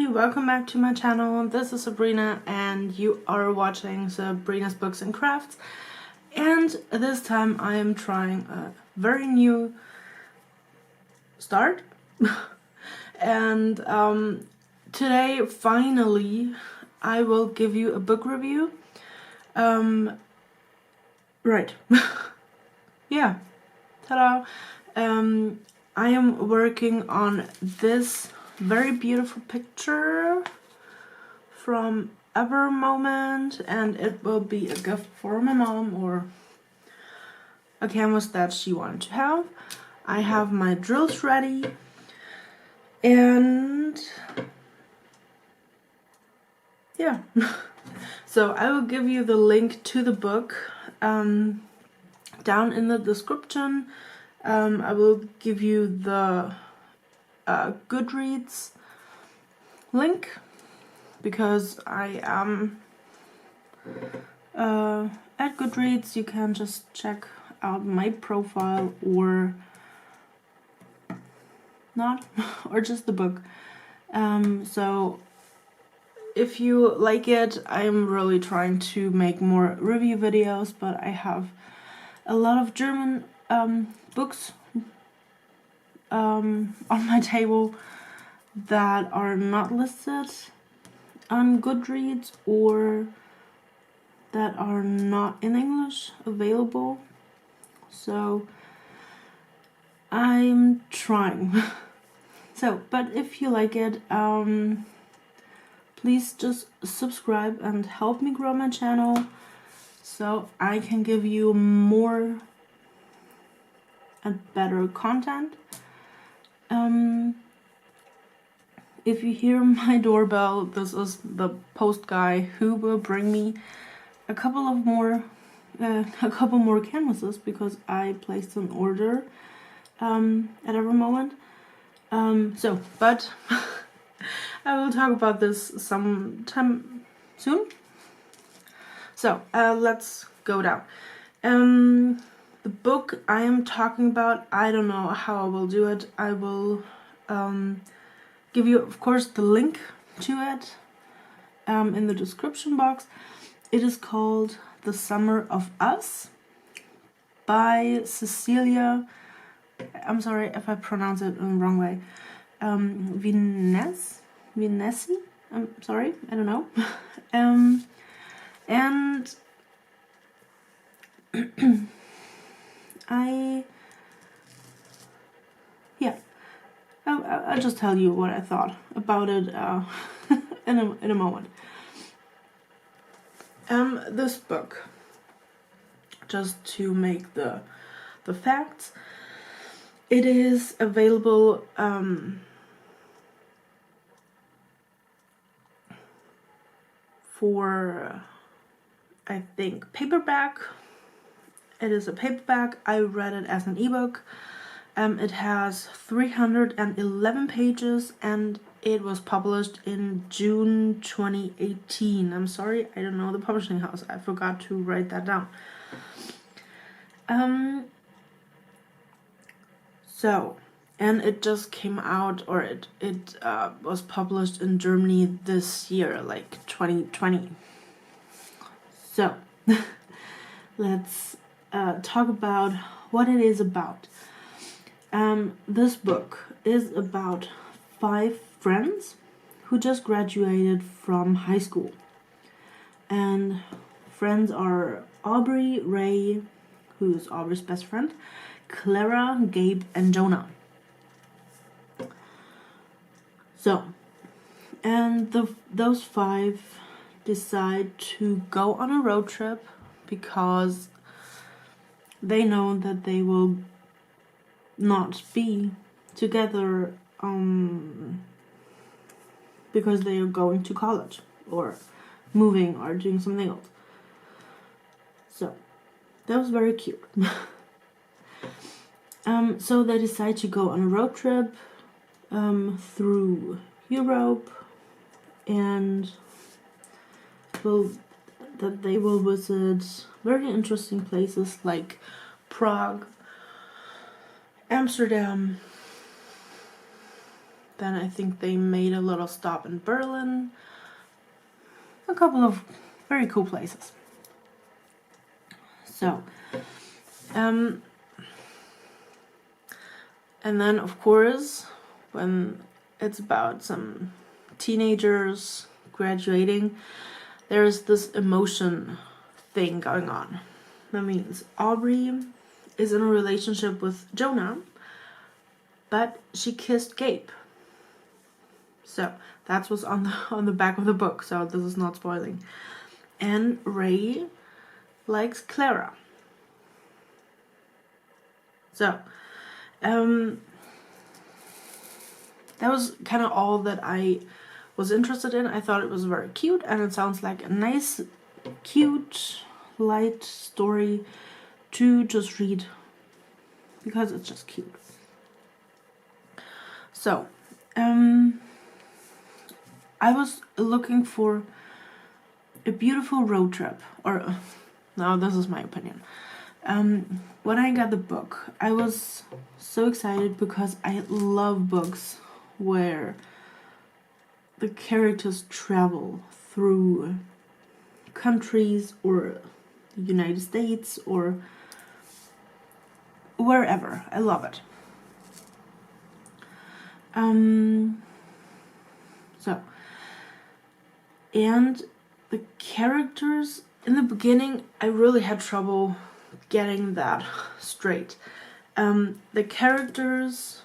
welcome back to my channel. This is Sabrina and you are watching Sabrina's Books and Crafts. And this time I am trying a very new start. And today, finally, I will give you a book review. Right. Yeah. Ta-da! I am working on this very beautiful picture from Ever Moment, and it will be a gift for my mom or a canvas that she wanted to have. I have my drills ready, and yeah. So I will give you the link to the book down in the description. I will give you the Goodreads link because I am at Goodreads. You can just check out my profile or not, or just the book. So if you like it, I'm really trying to make more review videos, but I have a lot of German books on my table that are not listed on Goodreads or that are not in English available. So I'm trying. So, but if you like it, please just subscribe and help me grow my channel so I can give you more and better content. If you hear my doorbell, this is the post guy who will bring me a couple more canvases because I placed an order at every moment. But I will talk about this sometime soon. So let's go down. The book I am talking about, I don't know how I will do it. I will give you, of course, the link to it in the description box. It is called The Summer of Us by Cecilia. I'm sorry if I pronounce it in the wrong way. Vinessi? I'm sorry, I don't know. And I'll just tell you what I thought about it in a moment. This book, just to make the facts, it is available for, I think, paperback. It is a paperback. I read it as an ebook. It has 311 pages and it was published in June 2018. I'm sorry, I don't know the publishing house. I forgot to write that down. And it just came out, or it was published in Germany this year, like 2020. So let's talk about what it is about. This book is about 5 friends who just graduated from high school. And friends are Aubrey, Ray, who's Aubrey's best friend, Clara, Gabe, and Jonah. So, and those 5 decide to go on a road trip because they know that they will not be together because they are going to college or moving or doing something else. So that was very cute. So they decide to go on a road trip through Europe, and that they will visit very interesting places like Prague, Amsterdam, Then I think they made a little stop in Berlin. A couple of very cool places. So, and then of course, when it's about some teenagers graduating, there's this emotion thing going on. That means Aubrey is in a relationship with Jonah, but she kissed Gabe. So that's what's on the back of the book, so this is not spoiling. And Ray likes Clara. So, that was kind of all that I was interested in. I thought it was very cute, and it sounds like a nice, cute, light story to just read because it's just cute. So, I was looking for a beautiful road trip, or no, this is my opinion. When I got the book, I was so excited because I love books where the characters travel through countries or the United States or wherever. I love it. And the characters, in the beginning, I really had trouble getting that straight. The characters,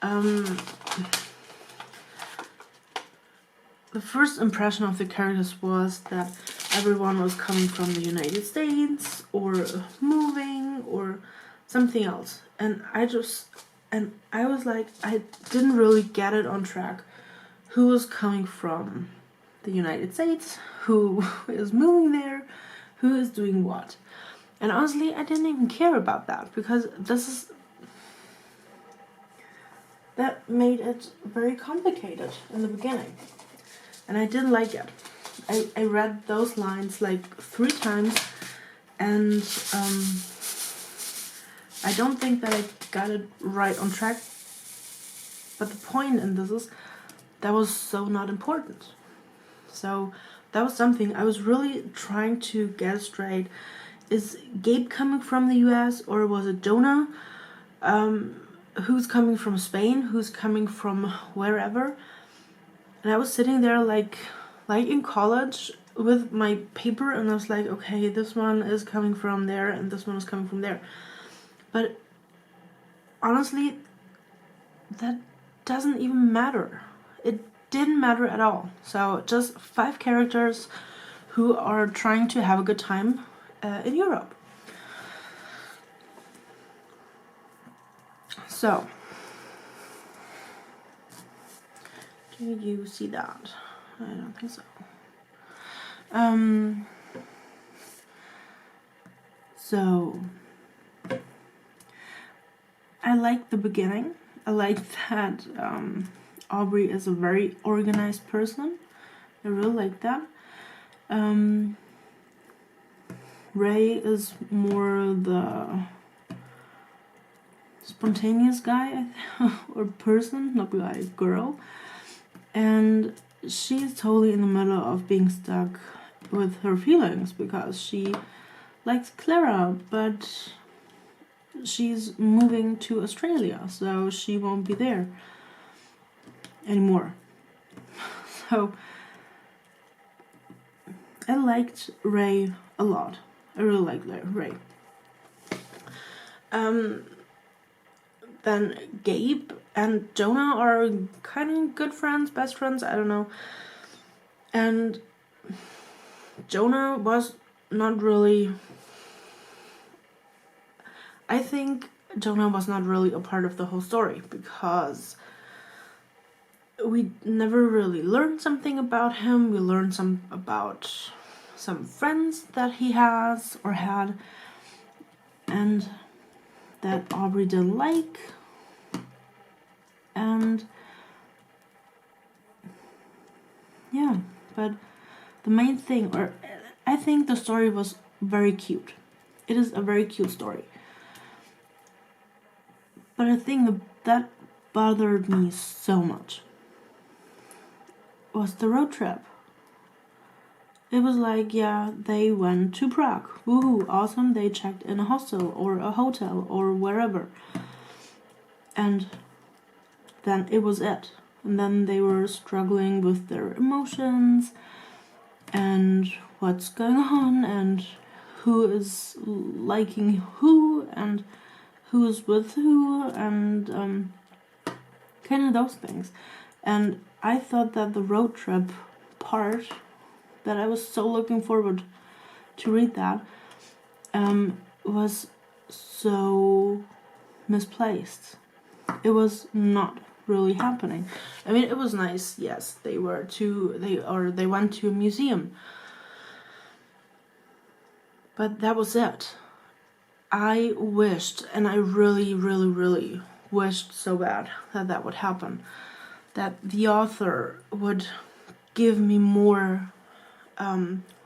the first impression of the characters was that everyone was coming from the United States or moving or something else. And I was like, I didn't really get it on track. Who was coming from the United States? Who is moving there? Who is doing what? And honestly, I didn't even care about that because that made it very complicated in the beginning. And I didn't like it. I read those lines like 3 times and I don't think that I got it right on track. But the point in this is that was so not important. So that was something I was really trying to get straight. Is Gabe coming from the US or was it Jonah? Who's coming from Spain? Who's coming from wherever? And I was sitting there like in college with my paper and I was like, okay, this one is coming from there and this one is coming from there. But honestly, that doesn't even matter. It didn't matter at all. So just 5 characters who are trying to have a good time in Europe. So, do you see that? I don't think so. So I like the beginning. I like that Aubrey is a very organized person. I really like that. Ray is more the spontaneous guy or person, not guy, girl. And she's totally in the middle of being stuck with her feelings because she likes Clara, but she's moving to Australia, so she won't be there anymore. So I liked Ray a lot. I really liked Ray. Then Gabe and Jonah are kind of good friends, best friends, I don't know. And Jonah was not really... I think Jonah was not really a part of the whole story because we never really learned something about him. We learned about some friends that he has or had and that Aubrey didn't like. And yeah, but the main thing, or I think the story was very cute. It is a very cute story. But I think that bothered me so much was the road trip. It was like, yeah, they went to Prague. Woohoo, awesome. They checked in a hostel or a hotel or wherever. And then it was it. And then they were struggling with their emotions and what's going on and who is liking who and who's with who and kind of those things. And I thought that the road trip part, that I was so looking forward to read that, was so misplaced. It was not really happening. I mean, it was nice. Yes, they went to a museum, but that was it. I wished, and I really, really, really wished so bad that that would happen, that the author would give me more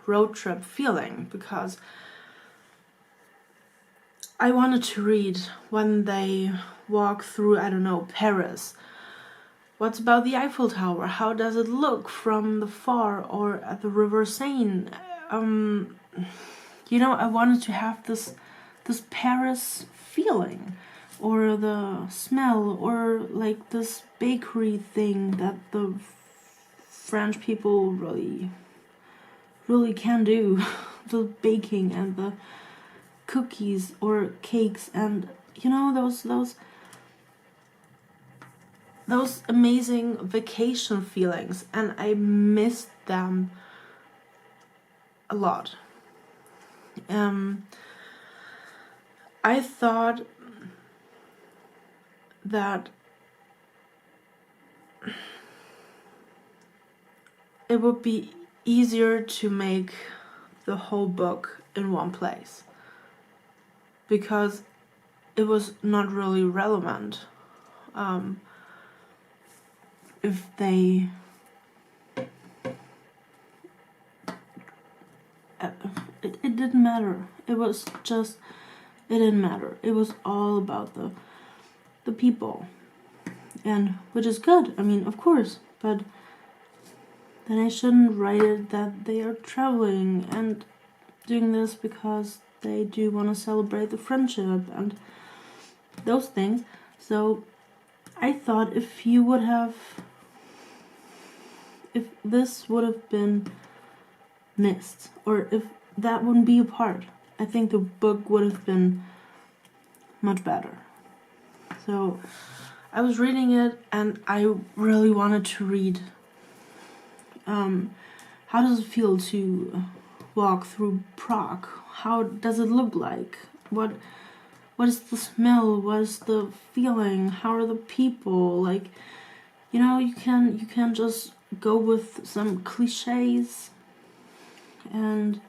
road trip feeling, because I wanted to read when they walk through, I don't know, Paris. What's about the Eiffel Tower? How does it look from the far, or at the River Seine? You know, I wanted to have this Paris feeling, or the smell, or like this bakery thing that the French people really, really can do. The baking and the cookies or cakes, and you know, those amazing vacation feelings, and I missed them a lot. I thought that it would be easier to make the whole book in one place, because it was not really relevant if they it didn't matter. It was just, it didn't matter. It was all about the people, and which is good, I mean, of course, but then I shouldn't write it that they are traveling and doing this because they do want to celebrate the friendship and those things. So I thought if this would have been missed, or if that wouldn't be a part, I think the book would have been much better. So I was reading it, and I really wanted to read how does it feel to walk through Prague? How does it look like? What is the smell? What is the feeling? How are the people? Like, you know, you can just go with some cliches and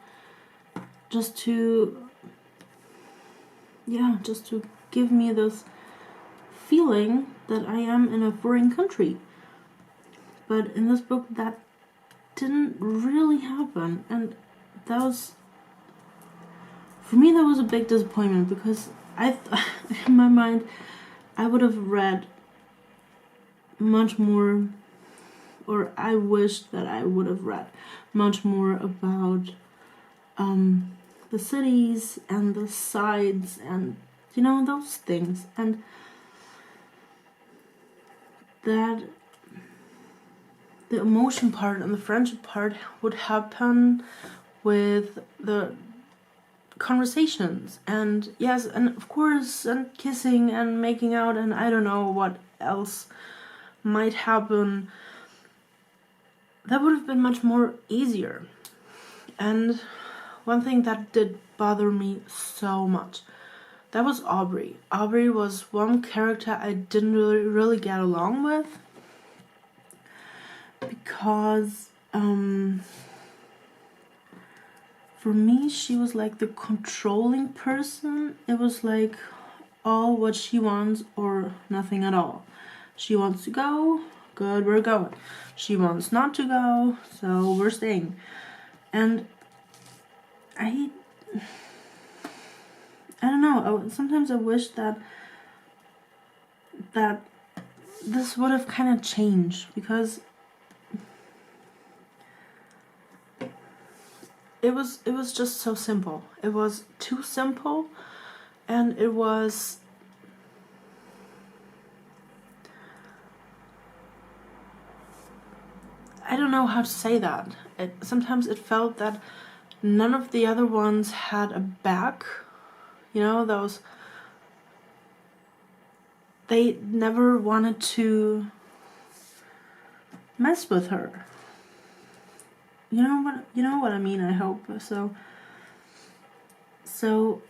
just to give me this feeling that I am in a foreign country. But in this book, that didn't really happen, and that was, for me, that was a big disappointment, because in my mind, I would have read much more, or I wish that I would have read much more about the cities and the sides and, you know, those things, and that the emotion part and the friendship part would happen with the conversations, and yes, and of course, and kissing and making out, and I don't know what else might happen. That would have been much more easier. And one thing that did bother me so much, that was Aubrey. Aubrey was one character I didn't really get along with, because for me, she was like the controlling person. It was like all what she wants or nothing at all. She wants to go, good, we're going. She wants not to go, so we're staying. And I don't know, sometimes I wish that this would have kind of changed, because it was just so simple. It was too simple, and it was, I don't know how to say that. Sometimes it felt that none of the other ones had a back, you know, those, they never wanted to mess with her. You know what I mean, I hope. So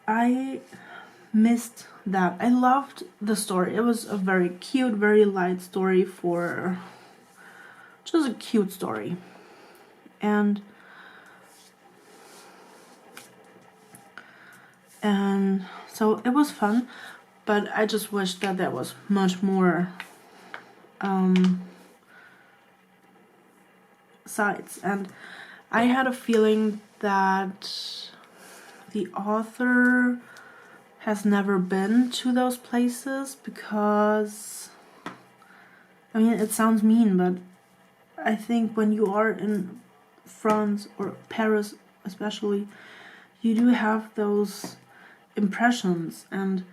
I missed that. I loved the story. It was a very cute, very light story, for just a cute story. And so it was fun, but I just wish that there was much more sides. And I had a feeling that the author has never been to those places, because, I mean, it sounds mean, but I think when you are in France or Paris especially, you do have those impressions, and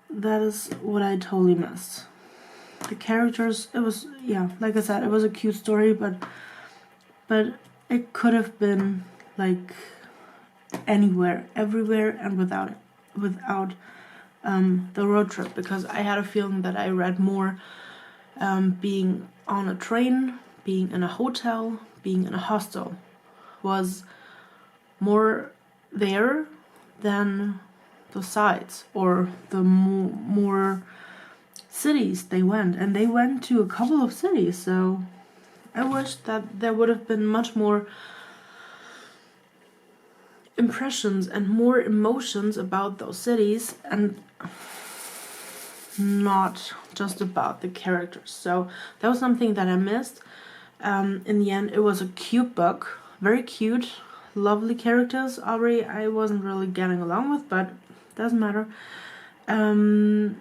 that is what I totally missed. The characters, it was, yeah, like I said, it was a cute story, but it could have been like anywhere, everywhere, and without the road trip, because I had a feeling that I read more being on a train, being in a hotel, being in a hostel, was more there than the sites or the more cities they went. And they went to a couple of cities, so I wish that there would have been much more impressions and more emotions about those cities, and not just about the characters. So that was something that I missed. In the end, it was a cute book, very cute, lovely characters. Aubrey, I wasn't really getting along with, but doesn't matter. And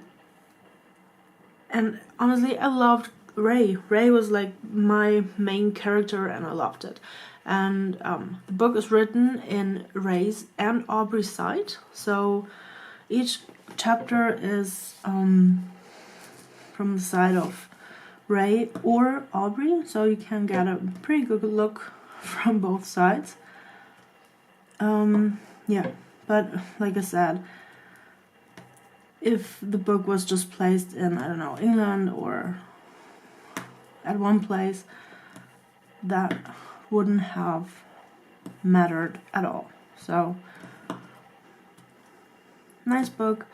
honestly, I loved Ray. Ray was like my main character, and I loved it. And the book is written in Ray's and Aubrey's side, so each chapter is from the side of Ray or Aubrey, so you can get a pretty good look from both sides. Yeah, but like I said, if the book was just placed in, I don't know, England or at one place, that wouldn't have mattered at all. So, nice book,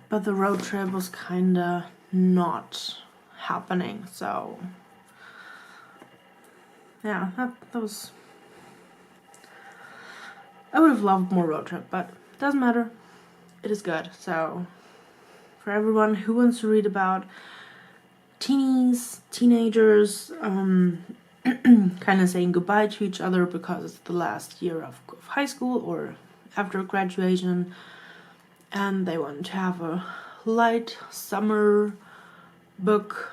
but the road trip was kinda not happening, so yeah, that was, I would have loved more road trip, but doesn't matter, it is good. So for everyone who wants to read about teenagers kind of saying goodbye to each other because it's the last year of high school or after graduation, and they want to have a light summer book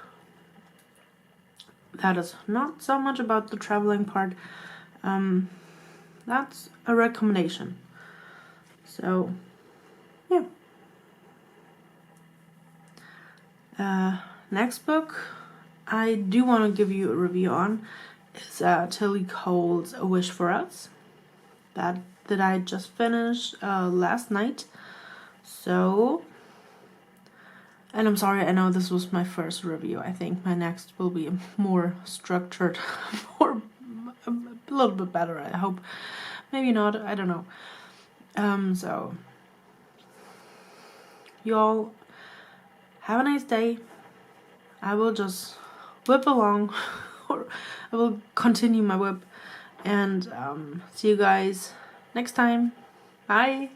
that is not so much about the traveling part, that's a recommendation. So yeah. Next book I do want to give you a review on is Tilly Cole's A Wish for Us. That I just finished last night. So, and I'm sorry, I know this was my first review. I think my next will be more structured, a little bit better, I hope. Maybe not, I don't know. So, you all have a nice day. I will just whip along, or I will continue my whip, and see you guys next time. Bye!